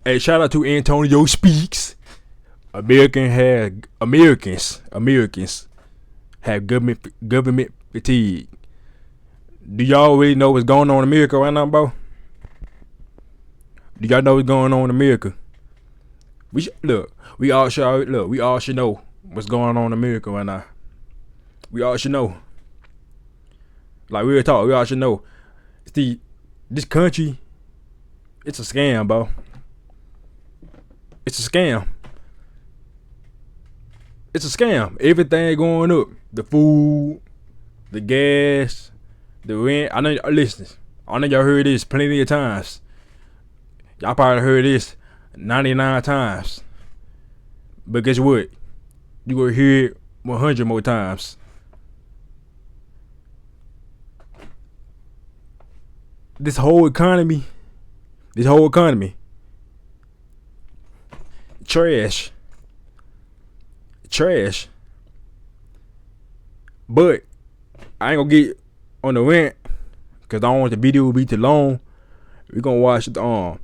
Hey, shout out to Antonio Speaks. Americans have government fatigue. Do y'all really know what's going on in America right now, bro? Do y'all know what's going on in America? We all should know what's going on in America right now. We all should know. Like we were talking, we all should know. See, this country, it's a scam, bro. It's a scam. It's a scam. Everything going up. The food, the gas, the rent. I know y'all heard this plenty of times. Y'all probably heard this 99 times. But guess what? You gonna hear it 100 more times. This whole economy, trash. But I ain't gonna get on the rant because I don't want the video to be too long. We gonna watch the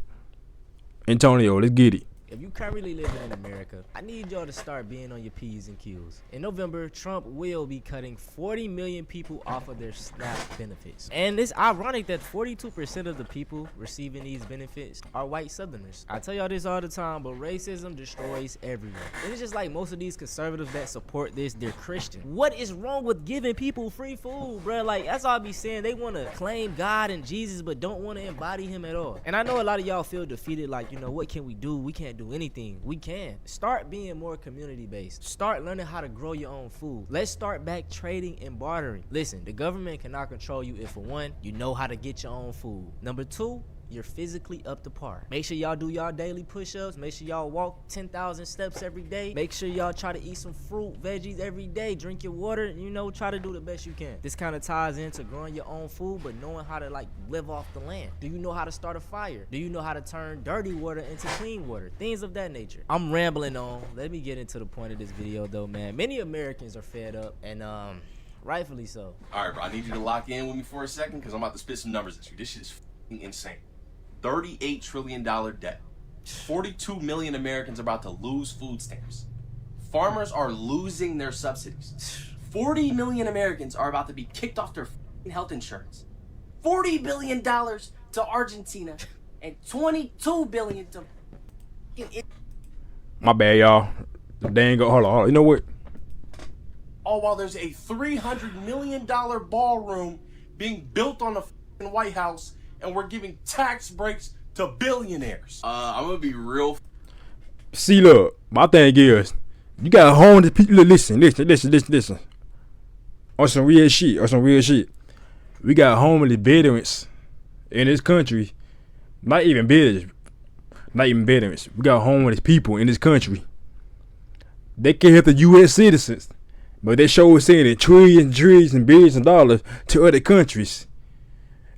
Antonio. Let's get it. If you currently living in America, I need y'all to start being on your P's and Q's. In November, Trump will be cutting 40 million people off of their SNAP benefits. And it's ironic that 42% of the people receiving these benefits are white Southerners. I tell y'all this all the time, but racism destroys everyone. And it's just like most of these conservatives that support this, they're Christian. What is wrong with giving people free food, bro? Like, that's all I be saying. They want to claim God and Jesus, but don't want to embody him at all. And I know a lot of y'all feel defeated, like, you know, what can we do? We can't do anything. We can start being more community based. Start learning how to grow your own food. Let's start back trading and bartering. Listen, the government cannot control you if, for one, you know how to get your own food. Number two, you're physically up to par. Make sure y'all do y'all daily push-ups. Make sure y'all walk 10,000 steps every day. Make sure y'all try to eat some fruit, veggies every day. Drink your water. You know, try to do the best you can. This kind of ties into growing your own food, but knowing how to like live off the land. Do you know how to start a fire? Do you know how to turn dirty water into clean water? Things of that nature. I'm rambling on. Let me get into the point of this video though, man. Many Americans are fed up and rightfully so. All right, bro, I need you to lock in with me for a second because I'm about to spit some numbers at you. This shit is f***ing insane. $38 trillion debt. 42 million Americans are about to lose food stamps. Farmers are losing their subsidies. 40 million Americans are about to be kicked off their health insurance. $40 billion to Argentina and $22 billion to... My bad, y'all. They ain't go. Hold on. You know what? All while there's a $300 million ballroom being built on the White House, and we're giving tax breaks to billionaires. I'm gonna be real. See, look, my thing is, you gotta hone the people. Listen. On some real shit. We got homeless veterans in this country. Not even veterans. We got homeless people in this country. They can't help the U.S. citizens, but they sure sending trillions and billions of dollars to other countries.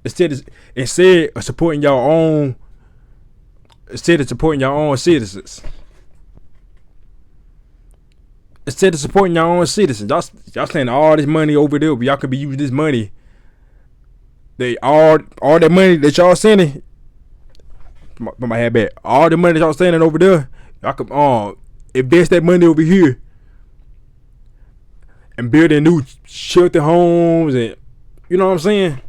Instead of supporting your own citizens. Y'all sending all this money over there, but y'all could be using this money. All that money that y'all sending. Put my head back. All the money that y'all sending over there, y'all could invest that money over here and building new shelter homes, and you know what I'm saying.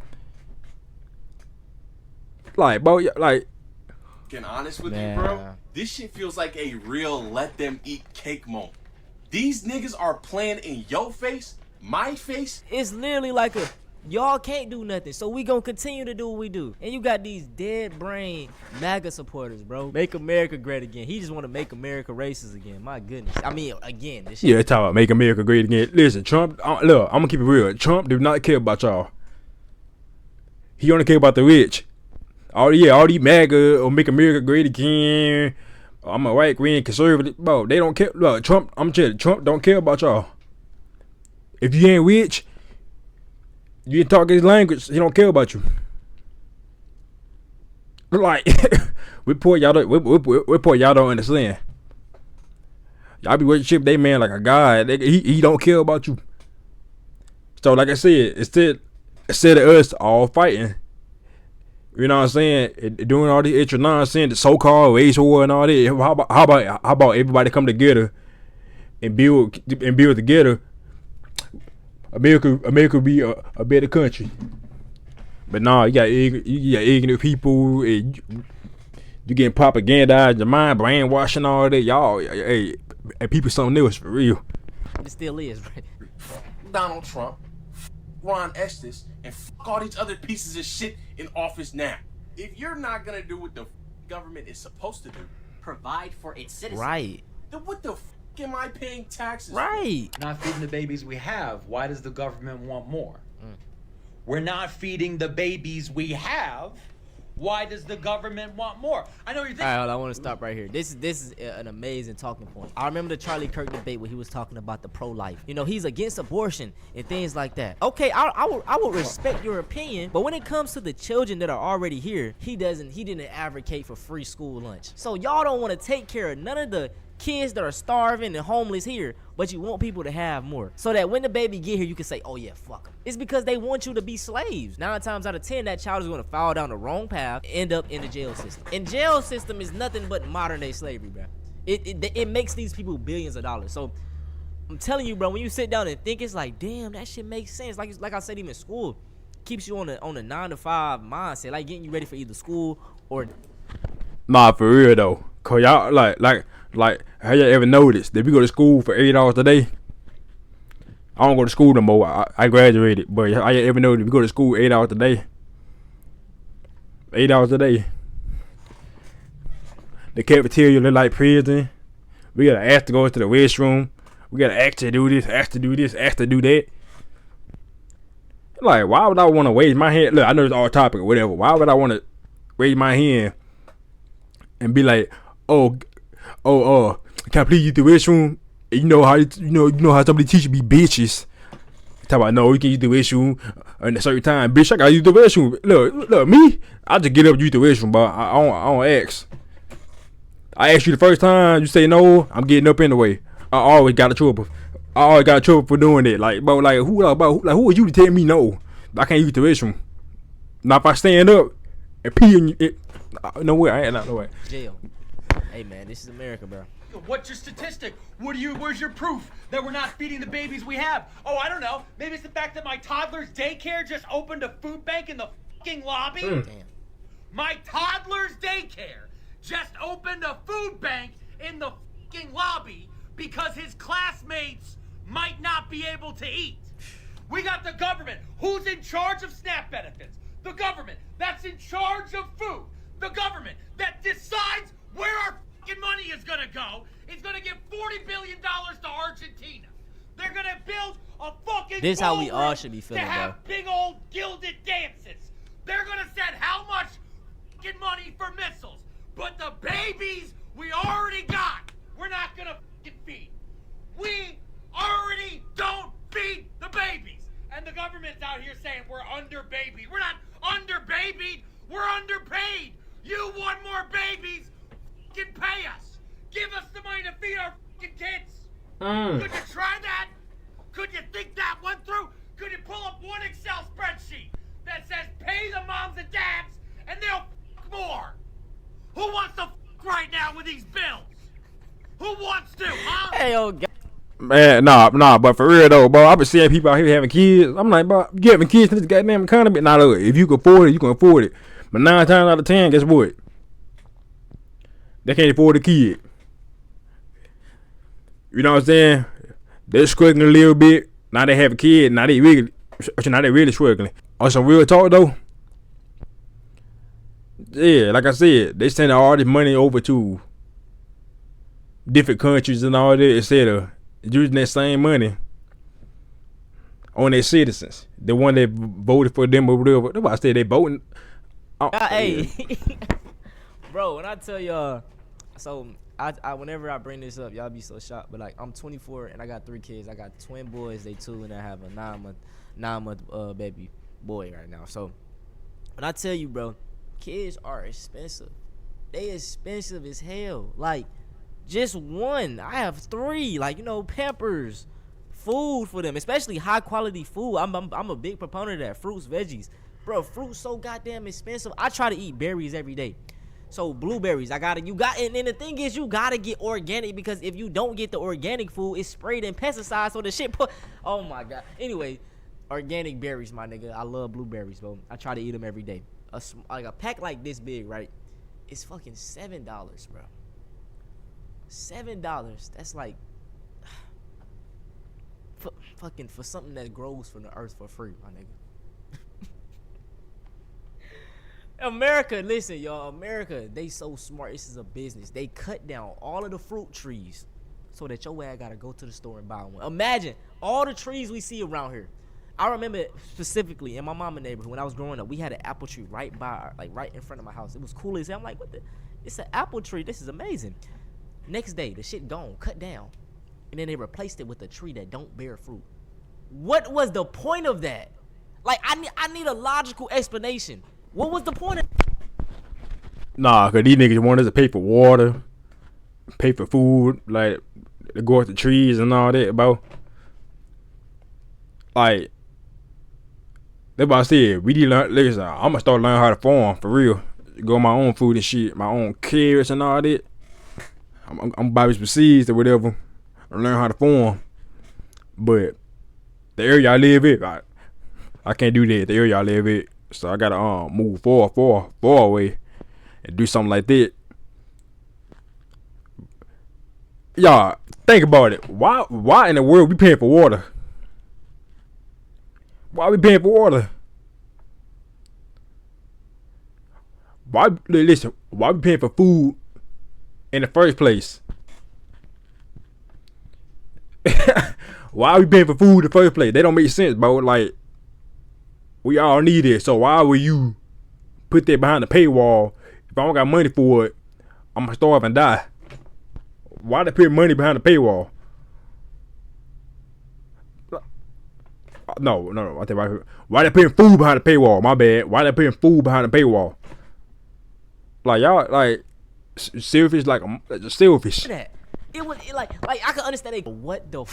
Like, bro, like, getting honest with you, bro, this shit feels like a real let them eat cake moment. These niggas are playing in your face, my face. It's literally like y'all can't do nothing, so we gonna continue to do what we do. And you got these dead brain MAGA supporters, bro. Make America great again. He just want to make America racist again. My goodness. I mean, again, this shit. Yeah, talk about make America great again. Listen, Trump, look, I'm gonna keep it real. Trump do not care about y'all. He only care about the rich. All these MAGA or make America great again. I'm a right wing conservative, bro. They don't care. Look, Trump, I'm telling you, Trump don't care about y'all. If you ain't rich, you ain't talk his language, he don't care about you. Like, we poor y'all don't understand. Y'all be worship they man like a god. He don't care about you. So like I said, instead of us all fighting, You know what I'm saying? Doing all this extra nonsense, the so-called race war and all that. How about everybody come together and build together? America be a better country. But nah, you got ignorant people. And you getting propagandized, your mind brainwashing all that. Y'all, hey, people something else for real. It still is, right? Donald Trump, Ron Estes, and all these other pieces of shit in office now. If you're not gonna do what the government is supposed to do, provide for its citizens. Right. then what the am I paying taxes for? Right. Not feeding the babies we have. Why does the government want more? We're not feeding the babies we have. Why does the government want more? I know you're thinking. All right, hold on, I want to stop right here. This is an amazing talking point. I remember the Charlie Kirk debate where he was talking about the pro-life. You know, he's against abortion and things like that. Okay, I would respect your opinion, but when it comes to the children that are already here, he didn't advocate for free school lunch. So y'all don't want to take care of none of the kids that are starving and homeless here, but you want people to have more, so that when the baby get here, you can say, oh yeah, fuck them. It's because they want you to be slaves. 9 times out of 10, that child is going to fall down the wrong path, end up in the jail system. And jail system is nothing but modern day slavery, bro. It makes these people billions of dollars. So I'm telling you, bro, when you sit down and think, it's like, damn, that shit makes sense. Like I said, even school keeps you on a 9 to 5 mindset, like getting you ready for either school or. Nah, for real though, cause y'all like, have you ever noticed that we go to school for $8 a day? I don't go to school no more. I graduated, but I ever know that we go to school $8 a day? $8 a day. The cafeteria look like prison. We gotta ask to go to the restroom. We gotta ask to do this, ask to do this, ask to do that. Like, why would I want to raise my hand? Look, I know it's all topic or whatever. Why would I want to raise my hand and be like, can I please use the restroom? And you know how some of the teachers be bitches. Talk about, no, you can use the restroom at a certain time. Bitch, I gotta use the restroom. Look, me, I just get up and use the restroom, but I don't ask. I asked you the first time, you say no, I'm getting up anyway. I always got a trouble. For doing that. Like, bro, who are you to tell me no? I can't use the restroom. Now if I stand up and pee in it, no way, I ain't not no way. Jail. Hey man, this is America, bro. What's your statistic? Where's your proof that we're not feeding the babies we have? Oh, I don't know. Maybe it's the fact that my toddler's daycare just opened a food bank in the fucking lobby. Damn. My toddler's daycare just opened a food bank in the fucking lobby because his classmates might not be able to eat. We got the government. Who's in charge of SNAP benefits? The government. That's in charge of food. The government that decides where our fucking money is gonna go. It's gonna give $40 billion to Argentina. They're gonna build a fucking This how we all ballroom should be feeling, to have big old gilded dances. They're gonna send how much fucking money for missiles, but the babies we already got, we're not gonna fucking feed. We already don't feed the babies, and the government's out here saying we're under-babied. We're not under-babied. We're underpaid. You want more babies? Fucking pay us. Give us the money to feed our fucking kids. Could you try that? Could you think that one through? Could you pull up one Excel spreadsheet that says pay the moms and dads and they'll fuck more? Who wants to fuck right now with these bills? Who wants to, huh? Hey, oh God. Man, nah, but for real though, bro, I've been seeing people out here having kids. I'm like, bro, you having kids in this goddamn economy? Nah, look, if you can afford it, you can afford it. But 9 times out of 10, guess what? They can't afford a kid. You know what I'm saying? They're struggling a little bit. Now they have a kid. Now they really struggling. On some real talk though, yeah, like I said, they sending all this money over to different countries and all that, etc. Using that same money on their citizens, the one that voted for them or whatever. That's why I said they voting. Hey, bro, when I tell y'all, so I whenever I bring this up, y'all be so shocked. But like, I'm 24 and I got 3 kids. I got twin boys, they 2, and I have a 9-month baby boy right now. So when I tell you, bro, kids are expensive. They expensive as hell. Like, just one. I have 3. Like, you know, Pampers, food for them, especially high quality food. I'm a big proponent of that. Fruits, veggies. Bro, fruit's so goddamn expensive. I try to eat berries every day. So blueberries, and then the thing is, you gotta get organic, because if you don't get the organic food, it's sprayed in pesticides, so the shit oh my god. Anyway, organic berries, my nigga. I love blueberries, bro. I try to eat them every day. Like a pack like this big, right? It's fucking $7, bro. $7. That's like for something that grows from the earth for free, my nigga. America, listen, y'all. America, they so smart. This is a business. They cut down all of the fruit trees so that your ass gotta go to the store and buy one. Imagine all the trees we see around here. I remember specifically in my mama neighborhood when I was growing up, we had an apple tree right in front of my house. It was cool as hell. I'm like, what the? It's an apple tree. This is amazing. Next day, the shit gone, cut down, and then they replaced it with a tree that don't bear fruit. What was the point of that? Like, I need a logical explanation. What was the point of? Nah, cause these niggas want us to pay for water, pay for food, like to go out the trees and all that, bro. Like, that's what I said. We need to learn. Listen, I'm gonna start learning how to farm for real. Grow my own food and shit, my own carrots and all that. I'm buy some seeds or whatever. I learn how to farm. But the area I live in, I can't do that. The area I live in. So I gotta move far away and do something like that. Y'all, think about it. Why in the world we paying for water? Why we paying for water? Why we paying for food in the first place? Why are we paying for food in the first place? They don't make sense, bro. Like, we all need it, so why would you put that behind the paywall? If I don't got money for it, I'm gonna starve and die. Why they put money behind the paywall? No. I think why they putting food behind the paywall? My bad. Why they putting food behind the paywall? Like, y'all, like, selfish, like selfish. It was like I can understand it. What the?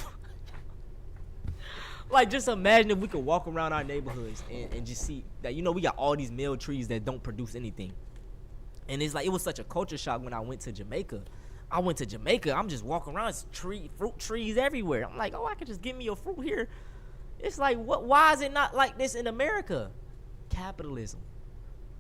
Like, just imagine if we could walk around our neighborhoods and just see that, we got all these male trees that don't produce anything. And it's like, it was such a culture shock when I went to Jamaica. I'm just walking around, it's fruit trees everywhere. I'm like, oh, I could just get me a fruit here. It's like, what? Why is it not like this in America? Capitalism.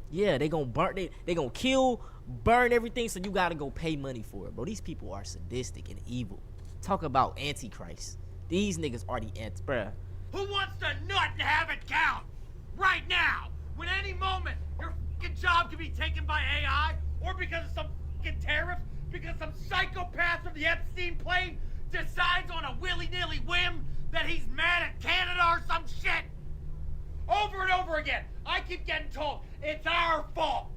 Yeah, they gonna kill, burn everything, so you gotta go pay money for it, bro. These people are sadistic and evil. Talk about antichrist. These niggas are the bruh. Who wants to nut and have it count? Right now. When any moment your fucking job can be taken by AI, or because of some fucking tariff, because some psychopath from the Epstein plane decides on a willy-nilly whim that he's mad at Canada or some shit. Over and over again, I keep getting told it's our fault.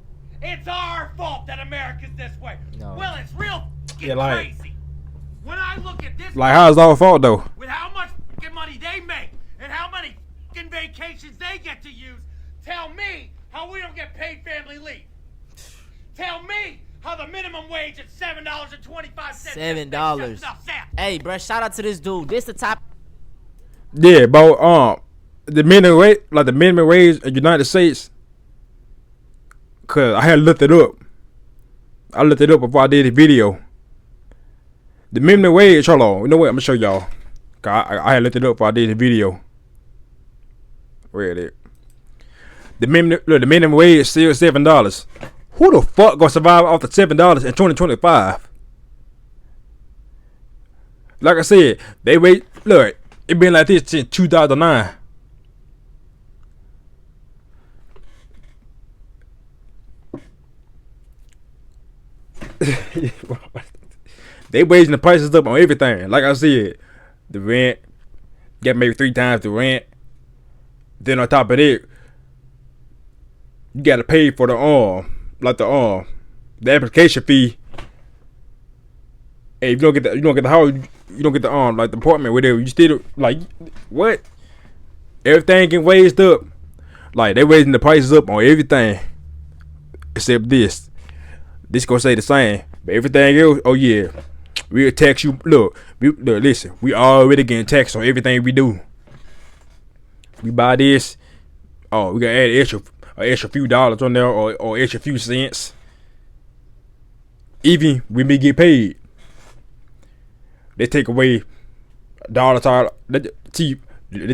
It's our fault that America's this way. No. Well, it's real fucking crazy. When I look at this, like, how's it our fault though? with how much fucking money they make and how many fucking vacations they get to use, tell me how we don't get paid family leave. Tell me how the minimum wage at $7.25. $7. Hey, bro, shout out to this dude. This the top. Yeah, bro. The minimum wage, like the minimum wage in the United States, cause I had looked it up. I looked it up before I did the video. The minimum wage, hold on. You know what? I'm gonna show y'all. I had looked it up before I did the video. Where is it? The minimum wage is still $7. Who the fuck gonna survive off the $7 in 2025? Like I said, they wait. Look, it been like this since 2009. They raising the prices up on everything. Like I said, the rent, get maybe 3 times the rent. Then on top of it, you gotta pay for the the application fee. Hey, if you don't get the house, you don't get the like the apartment, whatever. You still like what? Everything getting raised up. Like, they raising the prices up on everything except this. This gonna say the same, but everything else, oh yeah, we'll tax you. Look, listen, we already getting taxed on everything we do. We buy this, oh, we gotta add an extra few dollars on there or extra few cents. Even when we get paid, they take away dollars out. They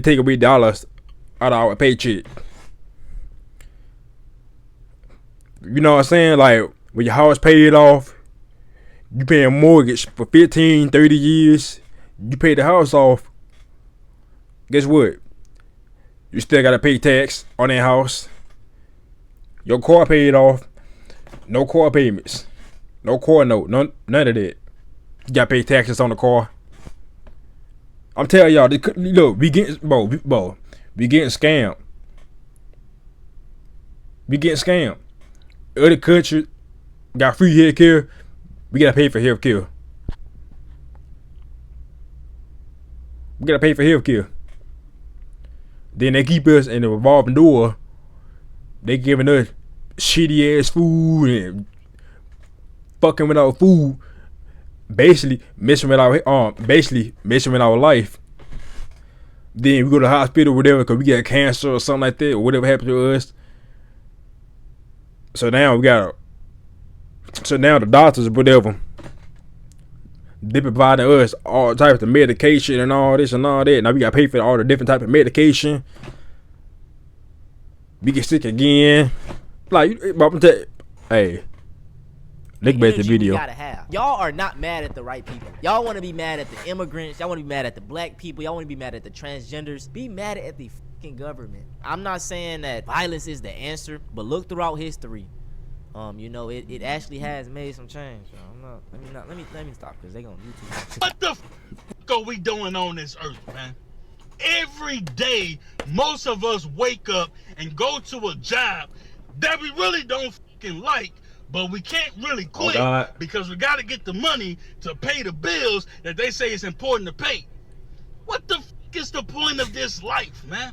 take away dollars out of our paycheck. You know what I'm saying? Like when your house paid off, you paying a mortgage for 15, 30 years. You pay the house off. Guess what? You still gotta pay tax on that house. Your car paid off. No car payments. No car note. None of that. You gotta pay taxes on the car. I'm telling y'all, look, we getting scammed. We getting scammed. Other countries got free health care. We gotta pay for health care. We gotta pay for health care. Then they keep us in the revolving door. They giving us shitty ass food and fucking with our food. Basically messing with our life. Then we go to the hospital or whatever because we got cancer or something like that or whatever happened to us. So now the doctors or whatever, they providing us all types of medication and all this and all that. Now we gotta pay for all the different type of medication. We get sick again. Like, hey, look back at the video. Y'all are not mad at the right people. Y'all want to be mad at the immigrants. Y'all want to be mad at the black people. Y'all want to be mad at the transgenders. Be mad at the fucking government. I'm not saying that violence is the answer, but look throughout history. You know, it actually has made some change. Let me stop because they gonna YouTube. What the fuck are we doing on this earth, man? Every day, most of us wake up and go to a job that we really don't fucking like, but we can't really quit because we got to get the money to pay the bills that they say it's important to pay. What the fuck is the point of this life, man?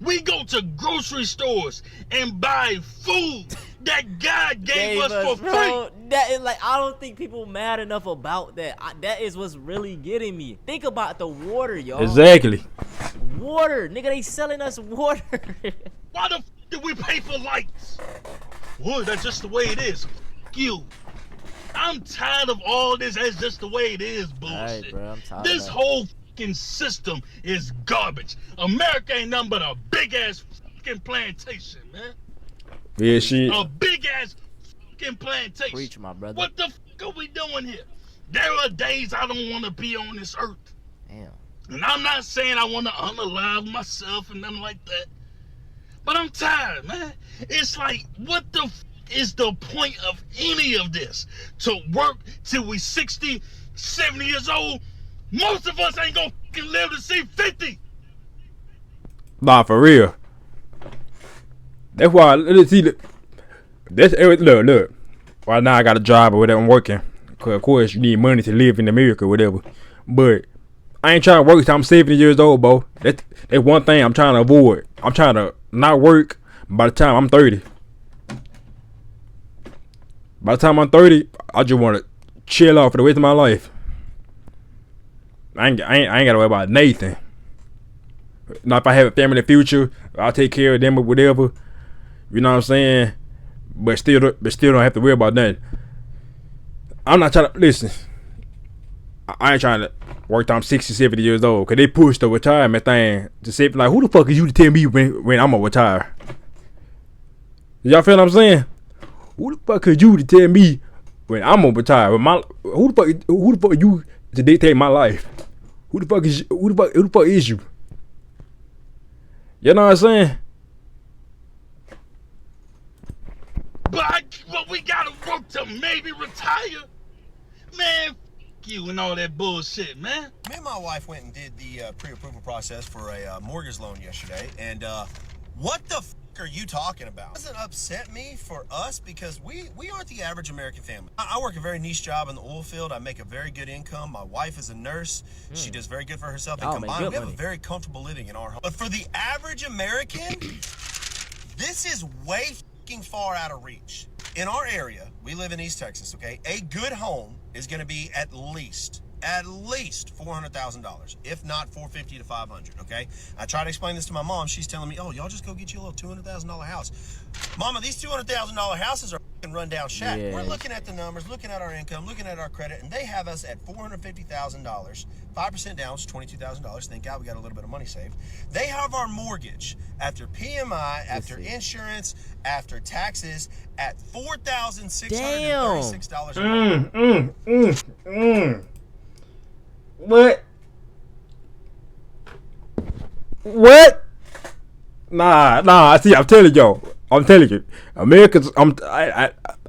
We go to grocery stores and buy food that God gave us for free. That is like, I don't think people mad enough about that. That is what's really getting me. Think about the water, y'all. Exactly. Water, nigga, they selling us water. Why the f do we pay for lights? Well, that's just the way it is. F you. I'm tired of all this. That's just the way it is bullshit. All right, bro, I'm tired this of that. whole fucking system is garbage. America ain't nothing but a big ass fucking plantation, man. Yeah, shit. A big ass fucking plantation. Preach, my brother. What the fuck are we doing here? There are days I don't want to be on this earth. Damn. And I'm not saying I want to unalive myself and nothing like that. But I'm tired, man. It's like, what the f is the point of any of this? To work till we 60, 70 years old? Most of us ain't gonna fucking live to see 50. Nah, for real. That's why, let's see, look. Right now I got a job or whatever, I'm working. Cause of course you need money to live in America or whatever. But I ain't trying to work till I'm 70 years old, bro. That's one thing I'm trying to avoid. I'm trying to not work by the time I'm 30. By the time I'm 30, I just want to chill out for the rest of my life. I ain't gotta worry about nothing. Now if I have a family in the future, I'll take care of them or whatever. You know what I'm saying? But still don't have to worry about nothing. I'm not trying to listen. I ain't trying to work till I'm 60, 70 years old. Cause they pushed the retirement thing to say, like, who the fuck is you to tell me when I'm gonna retire? Y'all feel what I'm saying? Who the fuck is you to tell me when I'm gonna retire? Who the fuck are you to dictate my life? Who the fuck is you? You know what I'm saying? But we gotta work to maybe retire. Man, f you and all that bullshit, man. Me and my wife went and did the pre-approval process for a mortgage loan yesterday, and what the f are you talking about? It doesn't upset me for us because we aren't the average American family. I work a very niche job in the oil field. I make a very good income. My wife is a nurse. She does very good for herself. And combined, we have a very comfortable living in our home. But for the average American, this is way f***ing far out of reach. In our area, we live in East Texas, okay? A good home is going to be at least at least $400,000, if not $450 to $500. Okay, I try to explain this to my mom. She's telling me, "Oh, y'all just go get you a little $200,000 house." Mama, these $200,000 houses are rundown shack. Yeah. We're looking at the numbers, looking at our income, looking at our credit, and they have us at $450,000, 5% down, which is $22,000. Thank God we got a little bit of money saved. They have our mortgage after PMI, after insurance, after taxes at $4,636 a month. What? What? Nah. See, I'm telling you, Americans.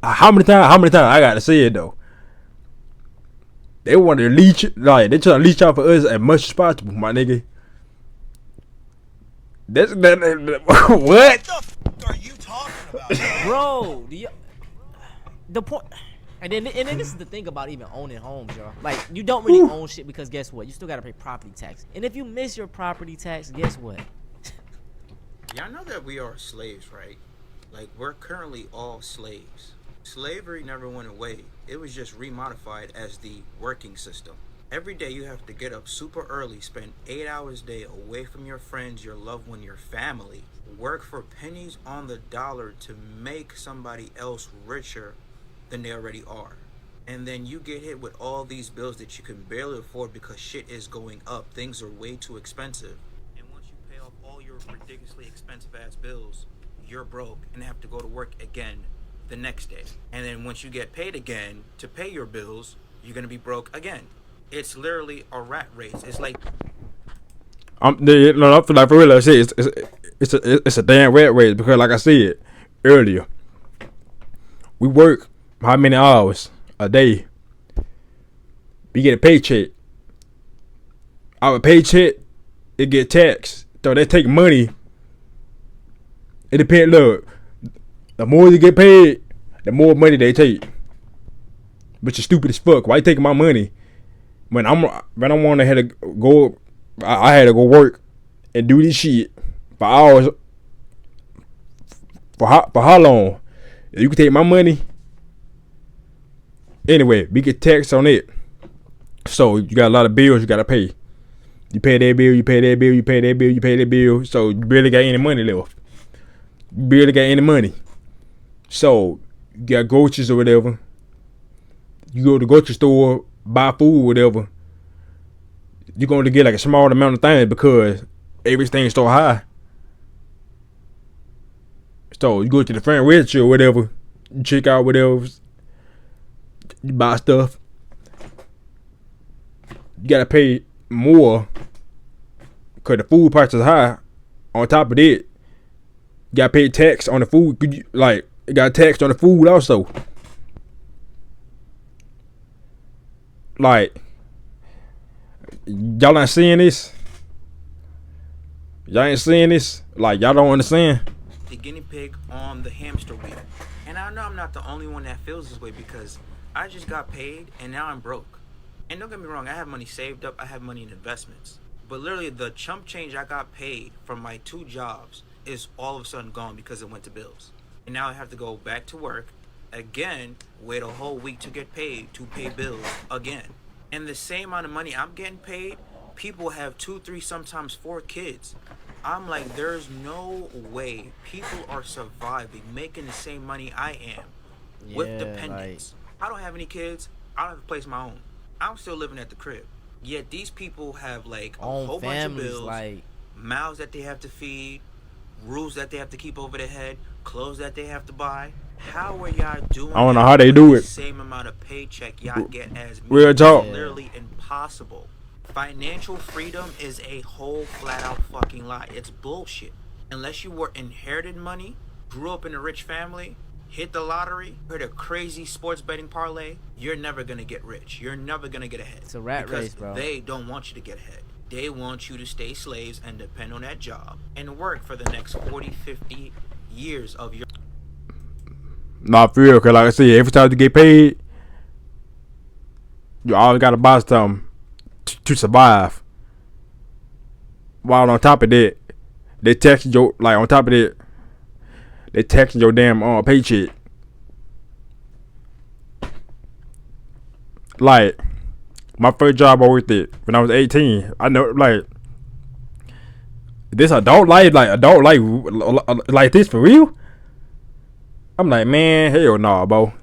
How many times I got to say it though? They want to leech, like they trying to leech out for us as much as possible, my nigga. What? What the f are you talking about? Bro, the point. And then this is the thing about even owning homes, y'all. Like, you don't really own shit because guess what? You still gotta pay property tax. And if you miss your property tax, guess what? Y'all know that we are slaves, right? Like, we're currently all slaves. Slavery never went away. It was just remodified as the working system. Every day you have to get up super early, spend 8 hours a day away from your friends, your loved one, your family, work for pennies on the dollar to make somebody else richer than they already are. And then you get hit with all these bills that you can barely afford because shit is going up. Things are way too expensive. And once you pay off all your ridiculously expensive ass bills, you're broke and have to go to work again the next day. And then once you get paid again to pay your bills, you're gonna be broke again. It's literally a rat race. It's like For real, I say it's a damn rat race because, like I said earlier, we work how many hours a day? We get a paycheck. Our paycheck, it get taxed. So they take money. It depends. Look, the more you get paid, the more money they take. But you're stupid as fuck. Why you taking my money when I want to had to go? I had to go work and do this shit for hours. For how long? You can take my money. Anyway, we get taxed on it. So you got a lot of bills you gotta pay. You pay that bill, you pay that bill, you pay that bill, you pay that bill. So you barely got any money left. You barely got any money. So you got groceries or whatever. You go to the grocery store, buy food or whatever. You're going to get like a small amount of things because everything's so high. So you go to the front register or whatever, you check out whatever, you buy stuff. You gotta pay more because the food price is high. On top of that, you gotta pay tax on the food. You got taxed on the food also. Like, y'all not seeing this? Y'all ain't seeing this? Like, y'all don't understand? the guinea pig on the hamster wheel. And I know I'm not the only one that feels this way because I just got paid and now I'm broke. And don't get me wrong, I have money saved up, I have money in investments. But literally the chump change I got paid from my 2 jobs is all of a sudden gone because it went to bills. And now I have to go back to work again, wait a whole week to get paid to pay bills again. And the same amount of money I'm getting paid, people have 2, 3, sometimes 4 kids. I'm like, there's no way people are surviving, making the same money I am with dependents. I don't have any kids. I don't have a place of my own. I'm still living at the crib. Yet these people have like a whole bunch of bills, mouths that they have to feed, roofs that they have to keep over their head, clothes that they have to buy. How are y'all doing? I don't know how they do it. The same amount of paycheck y'all get as me. Real talk. It's literally impossible. Financial freedom is a whole flat out fucking lie. It's bullshit. Unless you were inherited money, grew up in a rich family, hit the lottery, heard a crazy sports betting parlay, you're never gonna get rich. You're never gonna get ahead. It's a rat race, bro. They don't want you to get ahead. They want you to stay slaves and depend on that job and work for the next 40, 50 years of your... Not for real, because like I said, every time you get paid, you always got to buy something to survive. While on top of that, they tax your, like on top of that, they taxing your damn paycheck. Like My first job I worked at when I was 18. I know, like, this adult life, like this for real. I'm like, man, hell nah, bro.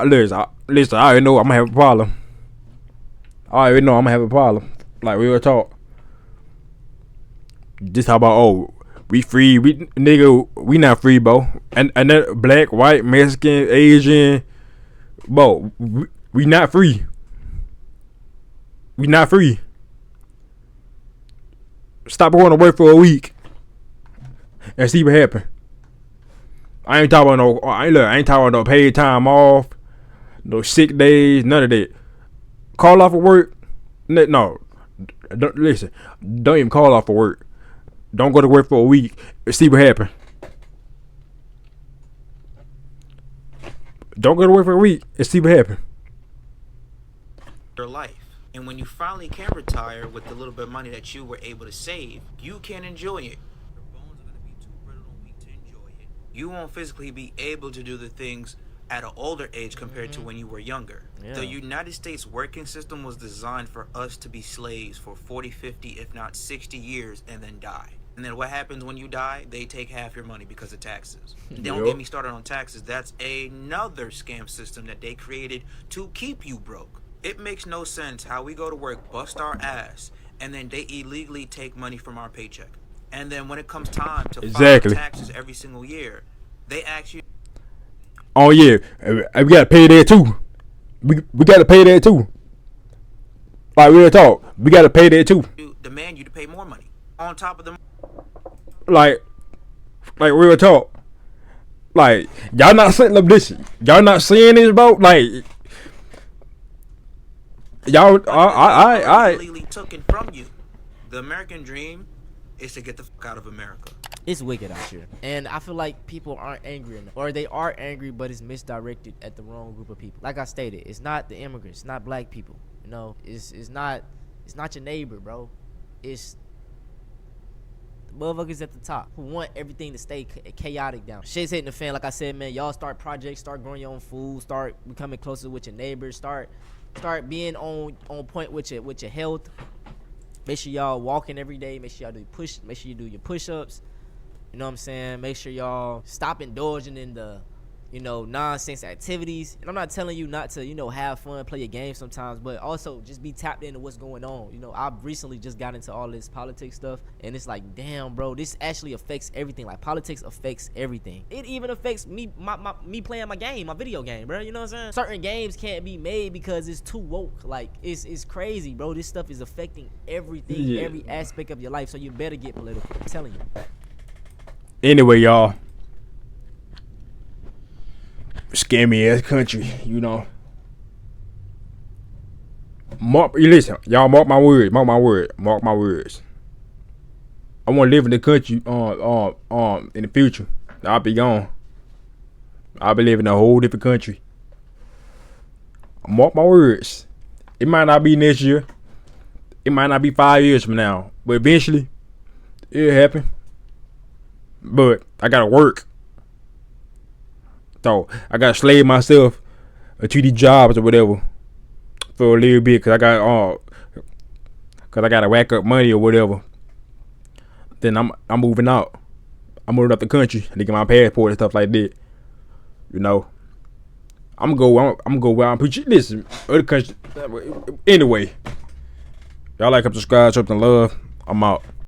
Listen, I already know I'm gonna have a problem. I already know I'm gonna have a problem. Like, real talk. Just how about, oh, we free, we not free, bro. And that black, white, Mexican, Asian, bro, we not free. We not free. Stop going to work for a week and see what happen. I ain't talking about I ain't talking about no paid time off, no sick days, none of that. Call off of work. No, don't listen. Don't even call off of work. Don't go to work for a week and see what happen. Don't go to work for a week and see what happen. Your life. And when you finally can retire with the little bit of money that you were able to save, you can enjoy it. Your bones are going to be too brittle and weak to enjoy it. You won't physically be able to do the things at an older age compared to when you were younger. Yeah. The United States working system was designed for us to be slaves for 40, 50, if not 60 years and then die. And then what happens when you die? They take half your money because of taxes. Don't get me started on taxes. That's another scam system that they created to keep you broke. It makes no sense how we go to work, bust our ass, and then they illegally take money from our paycheck. And then when it comes time to file taxes every single year, they ask you, oh yeah, we gotta pay that too. We gotta pay that too. Like, real talk, we gotta pay that too. Demand you to pay more money on top of them. Like real talk. Like, y'all not setting up this. Y'all not seeing this, bro. Like, y'all, I illegally took it from you. The American dream is to get the fuck out of America. It's wicked out here, and I feel like people aren't angry enough, or they are angry, but it's misdirected at the wrong group of people. Like I stated, it's not the immigrants, it's not black people. You know, it's not your neighbor, bro. It's motherfuckers at the top who want everything to stay chaotic down. Shit's hitting the fan, like I said, man. Y'all start projects, start growing your own food, start becoming closer with your neighbors, start being on point with your health. Make sure y'all walking every day. Make sure y'all make sure you do your push-ups. You know what I'm saying? Make sure y'all stop indulging in the, nonsense activities. And I'm not telling you not to, have fun, play your game sometimes, but also just be tapped into what's going on. I've recently just got into all this politics stuff, and it's like, damn, bro, this actually affects everything. Like, politics affects everything. It even affects me playing my game, my video game, bro. You know what I'm saying? Certain games can't be made because it's too woke. Like, it's crazy, bro. This stuff is affecting everything, every aspect of your life, so you better get political. I'm telling you. Anyway, y'all, scammy ass country, Listen, y'all, mark my words. I want to live in the country, in the future. I'll be gone. I'll be living in a whole different country. Mark my words. It might not be next year. It might not be 5 years from now, but eventually, it'll happen. But I gotta work, so I gotta slave myself to these jobs or whatever for a little bit, cause I gotta whack up money or whatever. Then I'm moving out. I'm moving out the country to get my passport and stuff like that. I'm gonna go where I'm preaching. Listen, other country. Anyway, y'all like, subscribe, something, love. I'm out.